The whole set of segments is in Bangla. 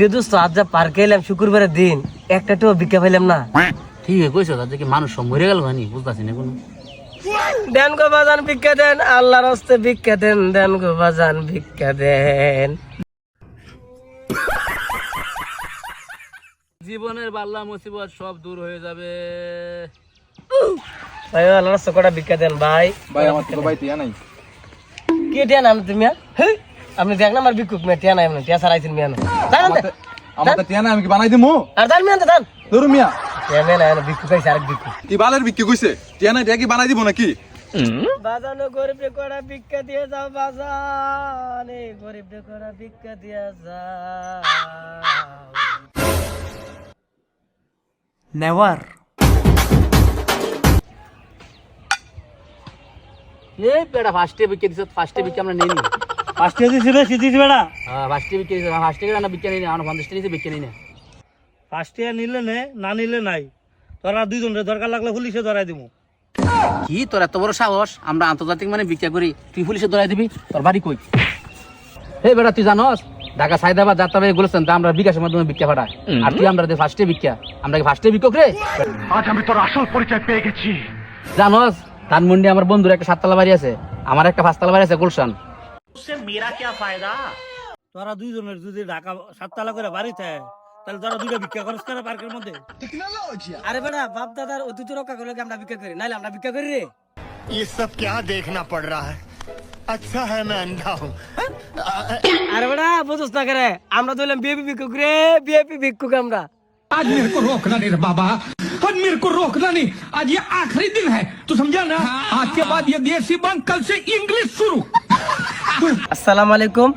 রে দোস্ত আজ যা পার্কে এলাম শুক্রবারের দিন একটা তো ভিক্ষা পাইলাম না। ঠিক আছে কইছো তাতে কি মানুষ সব মরে গেল ভানি বুঝতাছি না কোনো। দেন গো বাজান ভিক্ষা দেন, আল্লাহর হস্তে ভিক্ষা দেন, দেন গো বাজান ভিক্ষা দেন। জীবনের বাল্লা মুসিবত সব দূর হয়ে যাবে। ভাই আল্লাহর হস্তে কটা ভিক্ষা দেন ভাই। ভাই আমার তো ভাই টিয়া নাই। কে টিয়া নাম তুমি? হ্যাঁ আপনি দেখ না আমার ভিক্ষুক মেয়ে টিয়া নাই, আপনি টিয়া ছাড়াইছেন মিয়া না জানেন তো? আমার তো টিয়া নাই, আমি কি বানাই দিমু? আর জান মিয়া জান ধরু মিয়া টিয়া মেয়ে না ভিক্ষুক আইছে আরেক ভিক্ষুক। কি বালের বিক্রি কইছে? টিয়া নাই, টিয়া কি বানাই দিব নাকি? বাজানো গরিবরে কটা ভিক্ষা দিয়ে যাও বাজান, এই গরিবরে কটা ভিক্ষা দিয়ে যাও। নেভার এই বেটা ফার্স্টে বিকে দিছ, ফার্স্টে বিকে আমরা নেই নি। ফার্স্টে দিছি রে সিদিস বেড়া। হ্যাঁ ফার্স্টে বিকে দিছ, ফার্স্টে করে না বিকে নেই না, আমরা 50 টাকা নিচে বিকে নেই না। ফার্স্ট ইয়ার নিলে নে, না নিলে নাই। তোরা দুইজনের দরকার লাগলে পুলিশে ধরাই দিব। কি তোর এত বড় সাহস? আমরা আন্তর্জাতিক মানে ভিক্ষা করি, তুই পুলিশে ধরাই দিবি? তোর বাড়ি কই? এই বেটা তুই জানোস ঢাকা সাইদাবাদ যাত্রা বলেছেন তা আমরা বিকাশের মাধ্যমে ভিক্ষা পাঠাই, আর তুই আমরা ফার্স্টে ভিক্ষা, আমরা কি ফার্স্টে ভিক্ষক রে? আজ আমি তোর আসল পরিচয় পেয়ে গেছি। জানোস ধানমন্ডি আমার বন্ধুর একটা 7 তলা বাড়ি আছে, আমার একটা 5 তলা বাড়ি আছে গুলশান। তোরা দুইজনের যদি ঢাকা 7 তালা করে বাড়িতে, তাহলে তোরা দুইটা ভিক্ষা খরচ করে পার্কের মধ্যে। আরে বেটা বাপ দাদার অতিথি রক্ষা করলে আমরা ভিক্ষা করি, নাইলে আমরা ভিক্ষা করি রে। ये सब क्या देखना पड़ रहा है? अच्छा है मैं अंधा हूँ। আরে বেটা বুঝছ না করে, আমরা তো হলাম বিএপি ভিক্ষুক রে, বিএপি ভিক্ষুক আমরা। आज मेरे को रोकना नहीं रे बाबा, आज मेरे को रोकना नहीं। आज ये आखिरी दिन है, तू समझा ना? आज के बाद ये देसी बंद, कल से इंग्लिश शुरू। আসসালামু আলাইকুম।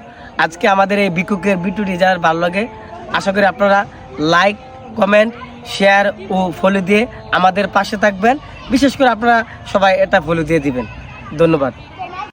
আজকে আমাদের এই ভিক্ষুকের ভিডিওটি যার ভালো লাগে আশা করি আপনারা লাইক কমেন্ট শেয়ার ও ফলো দিয়ে আমাদের পাশে থাকবেন। বিশেষ করে আপনারা সবাই এটা ফলো দিয়ে দিবেন। ধন্যবাদ।